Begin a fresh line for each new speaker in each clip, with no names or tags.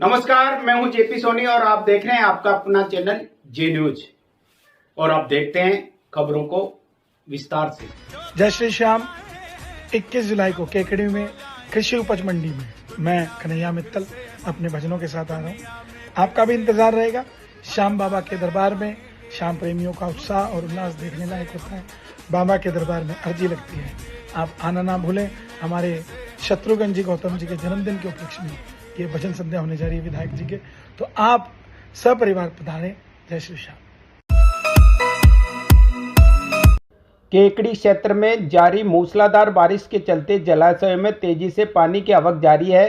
नमस्कार, मैं हूं जेपी सोनी और आप देख रहे हैं आपका अपना चैनल जे न्यूज। और आप देखते हैं खबरों को विस्तार से।
जय श्री श्याम। 21 जुलाई को केकड़ी में कृषि उपज मंडी में मैं कन्हैया मित्तल अपने भजनों के साथ आ रहा हूँ। आपका भी इंतजार रहेगा। श्याम बाबा के दरबार में श्याम प्रेमियों का उत्साह और उल्लास देखने लायक होता है। बाबा के दरबार में अर्जी लगती है। आप आना ना भूलें। हमारे शत्रुघ्न जी गौतम जी के जन्मदिन के उपलक्ष्य में ये भजन संध्या होने जा रही है विधायक जी के, तो आप सपरिवार पधारें। जय श्री श्याम।
केकड़ी क्षेत्र में जारी मूसलाधार बारिश के चलते जलाशयों में तेजी से पानी की आवक जारी है।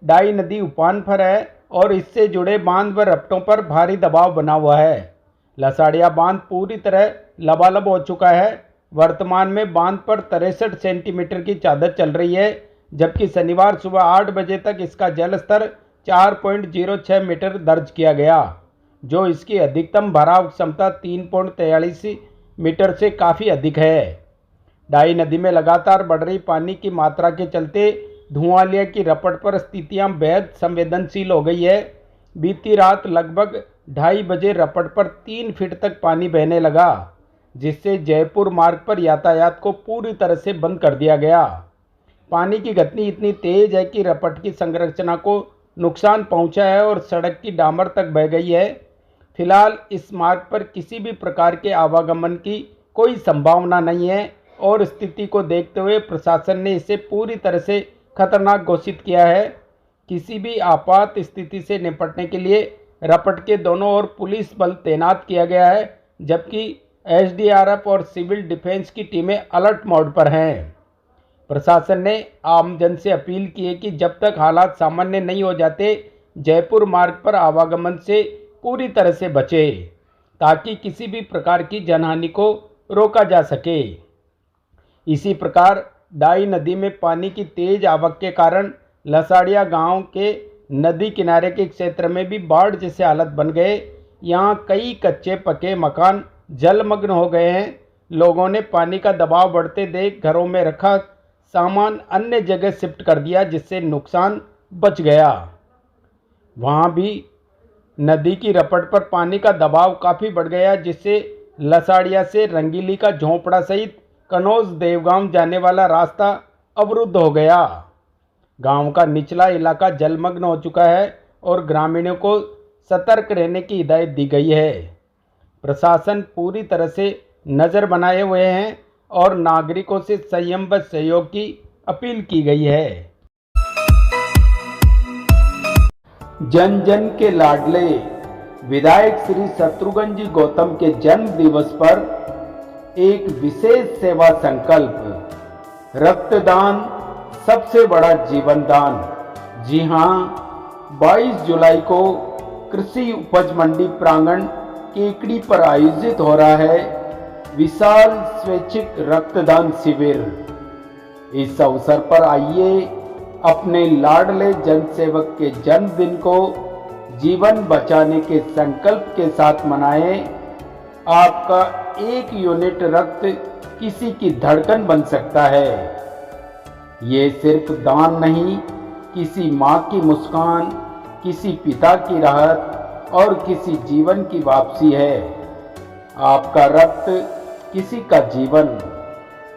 डाई नदी उफान पर है और इससे जुड़े बांध व रपटों पर भारी दबाव बना हुआ है। लसाड़िया बांध पूरी तरह लबालब हो चुका है। वर्तमान में बांध पर 63 सेंटीमीटर की चादर चल रही है, जबकि शनिवार सुबह 8 बजे तक इसका जल स्तर 4.06 मीटर दर्ज किया गया, जो इसकी अधिकतम भराव क्षमता 3.43 मीटर से काफ़ी अधिक है। डाई नदी में लगातार बढ़ रही पानी की मात्रा के चलते धुआंलिया की रपट पर स्थितियां बेहद संवेदनशील हो गई है। बीती रात लगभग 2:30 बजे रपट पर 3 फीट तक पानी बहने लगा, जिससे जयपुर मार्ग पर यातायात को पूरी तरह से बंद कर दिया गया। पानी की गति इतनी तेज है कि रपट की संरचना को नुकसान पहुंचा है और सड़क की डामर तक बह गई है। फिलहाल इस मार्ग पर किसी भी प्रकार के आवागमन की कोई संभावना नहीं है और स्थिति को देखते हुए प्रशासन ने इसे पूरी तरह से खतरनाक घोषित किया है। किसी भी आपात स्थिति से निपटने के लिए रपट के दोनों ओर पुलिस बल तैनात किया गया है, जबकि एसडीआरएफ और सिविल डिफेंस की टीमें अलर्ट मोड पर हैं। प्रशासन ने आमजन से अपील की है कि जब तक हालात सामान्य नहीं हो जाते, जयपुर मार्ग पर आवागमन से पूरी तरह से बचे, ताकि किसी भी प्रकार की जनहानि को रोका जा सके। इसी प्रकार डाई नदी में पानी की तेज आवक के कारण लसाड़िया गांव के नदी किनारे के क्षेत्र में भी बाढ़ जैसे हालत बन गए। यहां कई कच्चे पके मकान जलमग्न हो गए हैं। लोगों ने पानी का दबाव बढ़ते देख घरों में रखा सामान अन्य जगह शिफ्ट कर दिया, जिससे नुकसान बच गया। वहां भी नदी की रपट पर पानी का दबाव काफ़ी बढ़ गया, जिससे लसाड़िया से रंगीली का झोंपड़ा सहित कनौज देवगांव जाने वाला रास्ता अवरुद्ध हो गया। गांव का निचला इलाका जलमग्न हो चुका है और ग्रामीणों को सतर्क रहने की हिदायत दी गई है। प्रशासन पूरी तरह से नज़र बनाए हुए हैं और नागरिकों से संयम व सहयोग की अपील की गई है। जन जन के लाडले विधायक श्री शत्रुघ्न जी गौतम के जन्म दिवस पर एक विशेष सेवा संकल्प, रक्तदान सबसे बड़ा जीवन दान। जी हां, 22 जुलाई को कृषि उपज मंडी प्रांगण केकड़ी पर आयोजित हो रहा है विशाल स्वैच्छिक रक्तदान शिविर। इस अवसर पर आइए अपने लाडले जनसेवक के जन्मदिन को जीवन बचाने के संकल्प के साथ मनाएं। आपका 1 यूनिट रक्त किसी की धड़कन बन सकता है। ये सिर्फ दान नहीं, किसी माँ की मुस्कान, किसी पिता की राहत और किसी जीवन की वापसी है। आपका रक्त किसी का जीवन।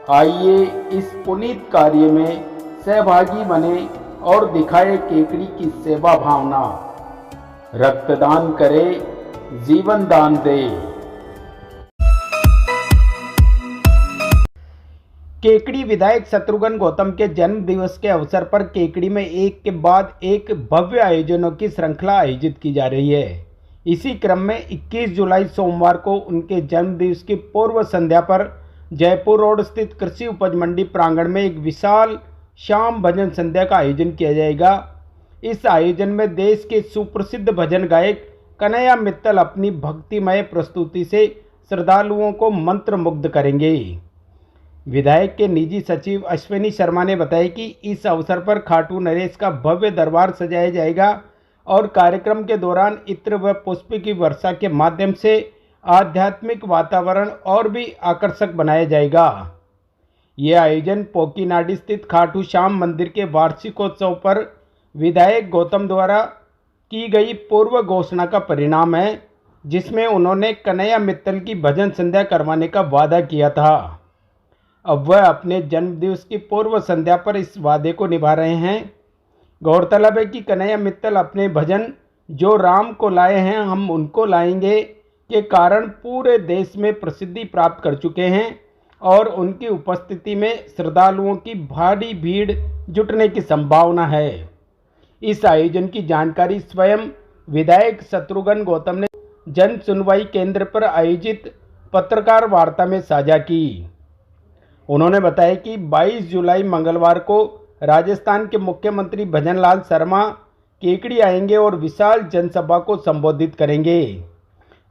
आइए इस पुनीत कार्य में सहभागी बने और दिखाए केकड़ी की सेवा भावना। रक्तदान करें, जीवन दान दें। केकड़ी विधायक शत्रुघ्न गौतम के जन्म दिवस के अवसर पर केकड़ी में एक के बाद एक भव्य आयोजनों की श्रृंखला आयोजित की जा रही है। इसी क्रम में 21 जुलाई सोमवार को उनके जन्म दिवस की पूर्व संध्या पर जयपुर रोड स्थित कृषि उपज मंडी प्रांगण में एक विशाल शाम भजन संध्या का आयोजन किया जाएगा। इस आयोजन में देश के सुप्रसिद्ध भजन गायक कन्हैया मित्तल अपनी भक्तिमय प्रस्तुति से श्रद्धालुओं को मंत्रमुग्ध करेंगे। विधायक के निजी सचिव अश्विनी शर्मा ने बताया कि इस अवसर पर खाटू नरेश का भव्य दरबार सजाया जाएगा और कार्यक्रम के दौरान इत्र व पुष्प की वर्षा के माध्यम से आध्यात्मिक वातावरण और भी आकर्षक बनाया जाएगा। यह आयोजन पोकीनाडी स्थित खाटू श्याम मंदिर के वार्षिकोत्सव पर विधायक गौतम द्वारा की गई पूर्व घोषणा का परिणाम है, जिसमें उन्होंने कन्हैया मित्तल की भजन संध्या करवाने का वादा किया था। अब वह अपने जन्मदिवस की पूर्व संध्या पर इस वादे को निभा रहे हैं। गौरतलब है कि कन्हैया मित्तल अपने भजन जो राम को लाए हैं हम उनको लाएंगे के कारण पूरे देश में प्रसिद्धि प्राप्त कर चुके हैं और उनकी उपस्थिति में श्रद्धालुओं की भारी भीड़ जुटने की संभावना है। इस आयोजन की जानकारी स्वयं विधायक शत्रुघ्न गौतम ने जन सुनवाई केंद्र पर आयोजित पत्रकार वार्ता में साझा की। उन्होंने बताया कि 22 जुलाई मंगलवार को राजस्थान के मुख्यमंत्री भजनलाल शर्मा केकड़ी आएंगे और विशाल जनसभा को संबोधित करेंगे।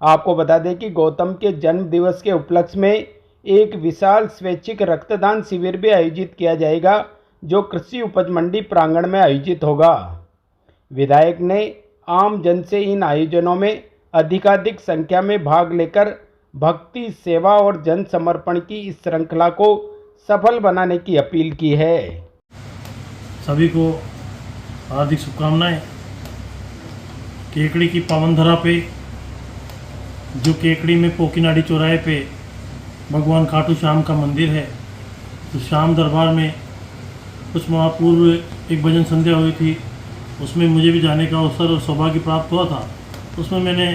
आपको बता दें कि गौतम के जन्म दिवस के उपलक्ष्य में एक विशाल स्वैच्छिक रक्तदान शिविर भी आयोजित किया जाएगा, जो कृषि उपज मंडी प्रांगण में आयोजित होगा। विधायक ने आम जन से इन आयोजनों में अधिकाधिक संख्या में भाग लेकर भक्ति, सेवा और जन समर्पण की इस श्रृंखला को सफल बनाने की अपील की है।
सभी को हार्दिक शुभकामनाएं। केकड़ी की पावन धरा पे, जो केकड़ी में पोकीनाडी चौराहे पे भगवान खाटू श्याम का मंदिर है, तो श्याम दरबार में कुछ माह पूर्व एक भजन संध्या हुई थी। उसमें मुझे भी जाने का अवसर और सौभाग्य प्राप्त हुआ था। उसमें मैंने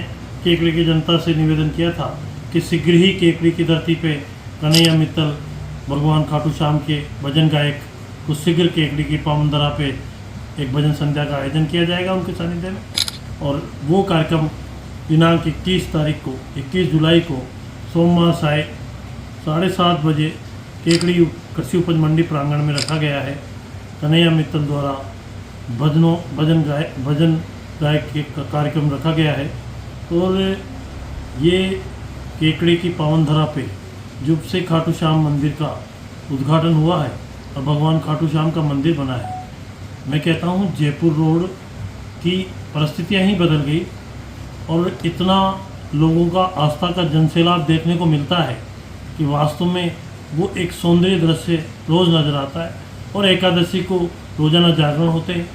केकड़ी की जनता से निवेदन किया था कि शीघ्र ही केकड़ी की धरती पे कन्हैया मित्तल भगवान खाटू श्याम के भजन गायक को शीघ्र केकड़ी की पावन धरा पे एक भजन संध्या का आयोजन किया जाएगा उनके सानिध्य में। और वो कार्यक्रम दिनांक 21 जुलाई को सोमवार 7:30 बजे केकड़ी कृषि उपज मंडी प्रांगण में रखा गया है। कन्हैया मित्तल द्वारा भजन गायक के कार्यक्रम रखा गया है। और ये केकड़ी की पावन धरा पे जब से खाटू श्याम मंदिर का उद्घाटन हुआ है और भगवान खाटू श्याम का मंदिर बना है, मैं कहता हूँ जयपुर रोड की परिस्थितियाँ ही बदल गई और इतना लोगों का आस्था का जनसैलाब देखने को मिलता है कि वास्तव में वो एक सौंदर्य दृश्य रोज़ नज़र आता है। और एकादशी को रोज़ाना जागरण होते हैं।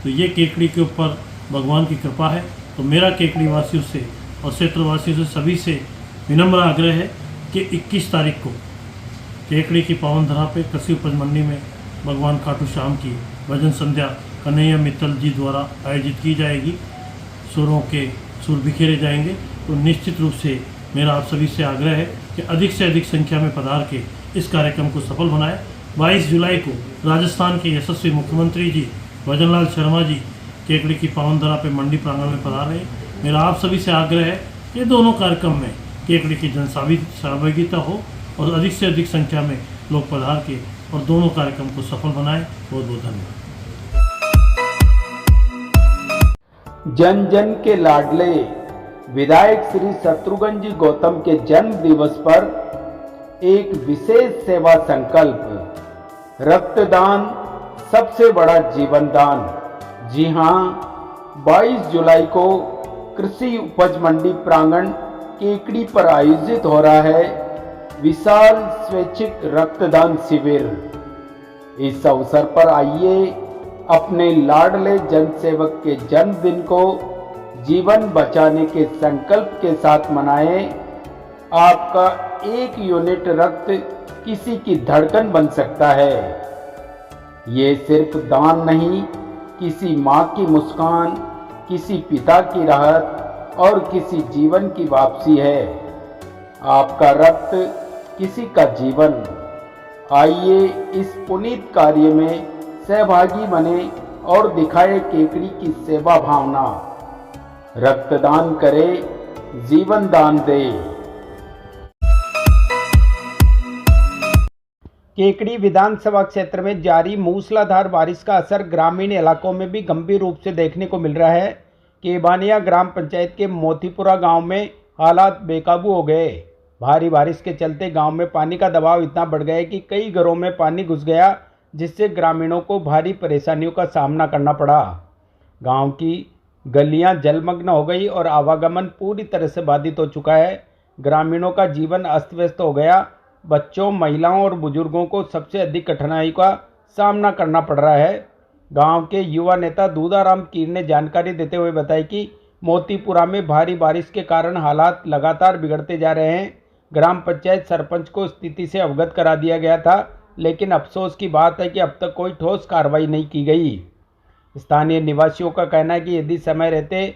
तो ये केकड़ी के ऊपर भगवान की कृपा है। तो मेरा केकड़ी वासियों से और क्षेत्रवासियों से सभी से विनम्र आग्रह है कि 21 तारीख को केकड़ी की पावन धरा पे कृषि उपज मंडी में भगवान खाटू श्याम की भजन संध्या कन्हैया मित्तल जी द्वारा आयोजित की जाएगी। सुरों के सुर बिखेरे जाएंगे। तो निश्चित रूप से मेरा आप सभी से आग्रह है कि अधिक से अधिक संख्या में पधार के इस कार्यक्रम को सफल बनाएं। 22 जुलाई को राजस्थान के यशस्वी मुख्यमंत्री जी भजनलाल शर्मा जी केकड़ी की पावन धरा पे मंडी प्रांगण में पधार रहे हैं। मेरा आप सभी से आग्रह है कि दोनों कार्यक्रम में केकड़ी की सहभागिता हो और अधिक से अधिक संख्या में लोग पधार के और दोनों कार्यक्रम को सफल बनाएं। बहुत बहुत धन्यवाद।
जन जन के लाडले विधायक श्री शत्रुघ्न जी गौतम के जन्म दिवस पर एक विशेष सेवा संकल्प, रक्तदान सबसे बड़ा जीवन दान। जी हाँ, 22 जुलाई को कृषि उपज मंडी प्रांगण केकड़ी पर आयोजित हो रहा है विशाल स्वैच्छिक रक्तदान शिविर। इस अवसर पर आइए अपने लाडले जनसेवक के जन्मदिन को जीवन बचाने के संकल्प के साथ मनाएं। आपका 1 यूनिट रक्त किसी की धड़कन बन सकता है। ये सिर्फ दान नहीं, किसी माँ की मुस्कान, किसी पिता की राहत और किसी जीवन की वापसी है। आपका रक्त किसी का जीवन। आइए इस पुनीत कार्य में सहभागी बने और दिखाए केकड़ी की सेवा भावना। रक्तदान करें, जीवन दान दें। केकड़ी विधानसभा क्षेत्र में जारी मूसलाधार बारिश का असर ग्रामीण इलाकों में भी गंभीर रूप से देखने को मिल रहा है। केबानिया ग्राम पंचायत के मोतीपुरा गांव में हालात बेकाबू हो गए। भारी बारिश के चलते गांव में पानी का दबाव इतना बढ़ गया कि कई घरों में पानी घुस गया, जिससे ग्रामीणों को भारी परेशानियों का सामना करना पड़ा। गांव की गलियां जलमग्न हो गई और आवागमन पूरी तरह से बाधित हो चुका है। ग्रामीणों का जीवन अस्त व्यस्त हो गया। बच्चों, महिलाओं और बुजुर्गों को सबसे अधिक कठिनाई का सामना करना पड़ रहा है। गांव के युवा नेता दूधाराम कीर ने जानकारी देते हुए बताया कि मोतीपुरा में भारी बारिश के कारण हालात लगातार बिगड़ते जा रहे हैं। ग्राम पंचायत सरपंच को स्थिति से अवगत करा दिया गया था, लेकिन अफसोस की बात है कि अब तक कोई ठोस कार्रवाई नहीं की गई। स्थानीय निवासियों का कहना है कि यदि समय रहते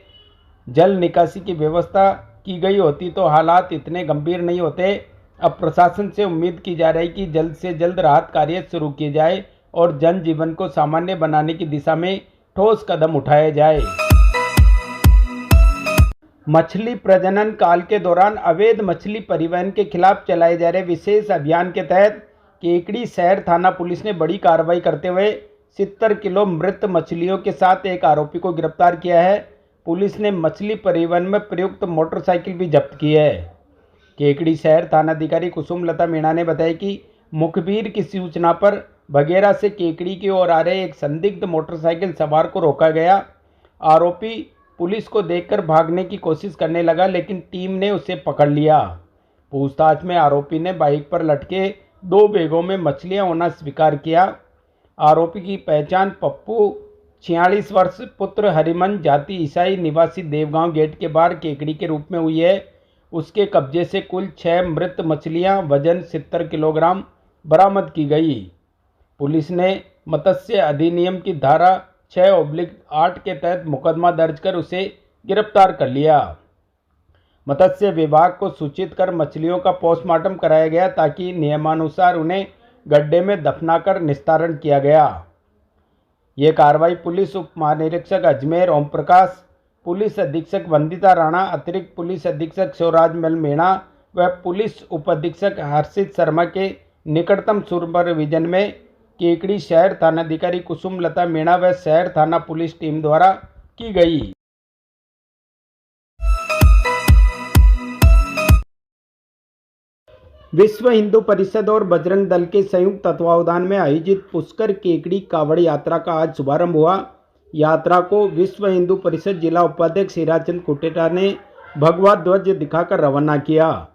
जल निकासी की व्यवस्था की गई होती तो हालात इतने गंभीर नहीं होते। अब प्रशासन से उम्मीद की जा रही है कि जल्द से जल्द राहत कार्य शुरू किए जाए और जनजीवन को सामान्य बनाने की दिशा में ठोस कदम उठाया जाए। मछली प्रजनन काल के दौरान अवैध मछली परिवहन के खिलाफ चलाए जा रहे विशेष अभियान के तहत केकड़ी शहर थाना पुलिस ने बड़ी कार्रवाई करते हुए 70 किलो मृत मछलियों के साथ एक आरोपी को गिरफ्तार किया है। पुलिस ने मछली परिवहन में प्रयुक्त मोटरसाइकिल भी जब्त की है। केकड़ी शहर थानाधिकारी कुसुम लता मीणा ने बताया कि मुखबिर की सूचना पर बगेरा से केकड़ी की ओर आ रहे एक संदिग्ध मोटरसाइकिल सवार को रोका गया। आरोपी पुलिस को देखकर भागने की कोशिश करने लगा, लेकिन टीम ने उसे पकड़ लिया। पूछताछ में आरोपी ने बाइक पर लटके 2 बैगों में मछलियां होना स्वीकार किया। आरोपी की पहचान पप्पू 46 वर्ष पुत्र हरिमन जाति ईसाई निवासी देवगांव गेट के बाहर केकड़ी के रूप में हुई है। उसके कब्जे से कुल 6 मृत मछलियां वजन 70 किलोग्राम बरामद की गई। पुलिस ने मत्स्य अधिनियम की धारा 6/8 के तहत मुकदमा दर्ज कर उसे गिरफ्तार कर लिया। मत्स्य विभाग को सूचित कर मछलियों का पोस्टमार्टम कराया गया ताकि नियमानुसार उन्हें गड्ढे में दफनाकर निस्तारण किया गया। ये कार्रवाई पुलिस उप महानिरीक्षक अजमेर ओम प्रकाश, पुलिस अधीक्षक वंदिता राणा, अतिरिक्त पुलिस अधीक्षक शिवराज मल मीणा व पुलिस उप अधीक्षक हर्षित शर्मा के निकटतम सुपरविजन में केकड़ी शहर थानाधिकारी कुसुम लता मीणा व शहर थाना पुलिस टीम द्वारा की गई। विश्व हिंदू परिषद और बजरंग दल के संयुक्त तत्वावधान में आयोजित पुष्कर केकड़ी कावड़ यात्रा का आज शुभारंभ हुआ। यात्रा को विश्व हिंदू परिषद जिला उपाध्यक्ष हीराचंद कुटेटा ने भगवा ध्वज दिखाकर रवाना किया।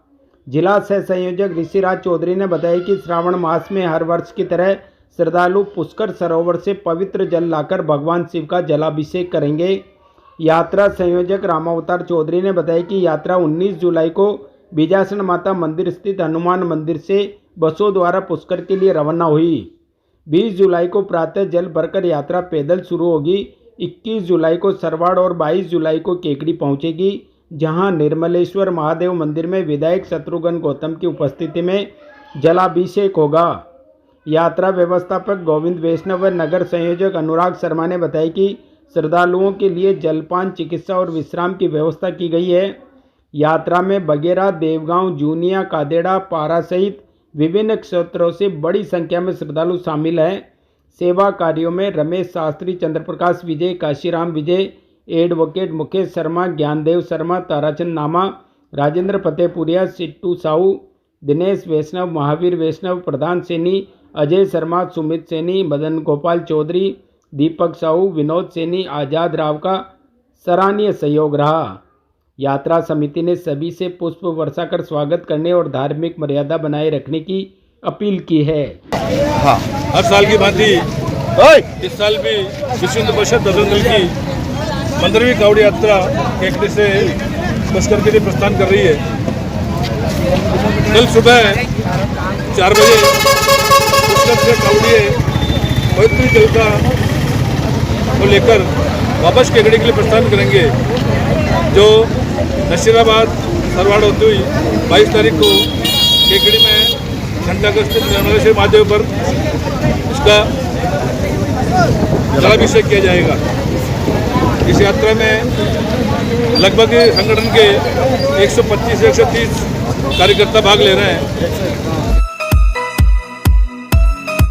जिला सह संयोजक ऋषिराज चौधरी ने बताया कि श्रावण मास में हर वर्ष की तरह श्रद्धालु पुष्कर सरोवर से पवित्र जल लाकर भगवान शिव का जलाभिषेक करेंगे। यात्रा संयोजक रामावतार चौधरी ने बताया कि यात्रा 19 जुलाई को बीजासन माता मंदिर स्थित हनुमान मंदिर से बसों द्वारा पुष्कर के लिए रवाना हुई। 20 जुलाई को प्रातः जल भरकर यात्रा पैदल शुरू होगी। 21 जुलाई को सरवाड़ और 22 जुलाई को केकड़ी पहुंचेगी, जहां निर्मलेश्वर महादेव मंदिर में विधायक शत्रुघ्न गौतम की उपस्थिति में जलाभिषेक होगा। यात्रा व्यवस्थापक गोविंद वैष्णव व नगर संयोजक अनुराग शर्मा ने बताया कि श्रद्धालुओं के लिए जलपान, चिकित्सा और विश्राम की व्यवस्था की गई है। यात्रा में बगेरा, देवगांव, जूनिया, कादेड़ा, पारा सहित विभिन्न क्षेत्रों से बड़ी संख्या में श्रद्धालु शामिल हैं। सेवा कार्यों में रमेश शास्त्री, चंद्रप्रकाश विजय, काशीराम विजय, एडवोकेट मुकेश शर्मा, ज्ञानदेव शर्मा, ताराचंद नामा, राजेंद्र फतेहपुरिया, सिट्टू साहू, दिनेश वैष्णव, महावीर वैष्णव, प्रधान सैनी, अजय शर्मा, सुमित सैनी, मदन गोपाल चौधरी, दीपक साहू, विनोद सैनी, आजाद राव का सराहनीय सहयोग रहा। यात्रा समिति ने सभी से पुष्प वर्षा कर स्वागत करने और धार्मिक मर्यादा बनाए रखने की अपील की है।
हाँ, हर साल की भांति इस साल भी विश्व हिंदू परिषद बजरंग दल की 15वीं कावड़ यात्रा केकड़ी से पुष्कर के लिए प्रस्थान कर रही है। कल सुबह 4 बजे पुष्कर से कावड़िए पवित्र जल का को लेकर वापस केकड़ी के लिए प्रस्थान करेंगे, जो नशीराबाद सरवाड़ होती हुई 22 तारीख को केकड़ी में घंटाघर स्थित निर्मलेश्वर महादेव पर इसका जलाभिषेक किया जाएगा। इस यात्रा में लगभग संगठन के 125 से 130 कार्यकर्ता भाग ले रहे हैं।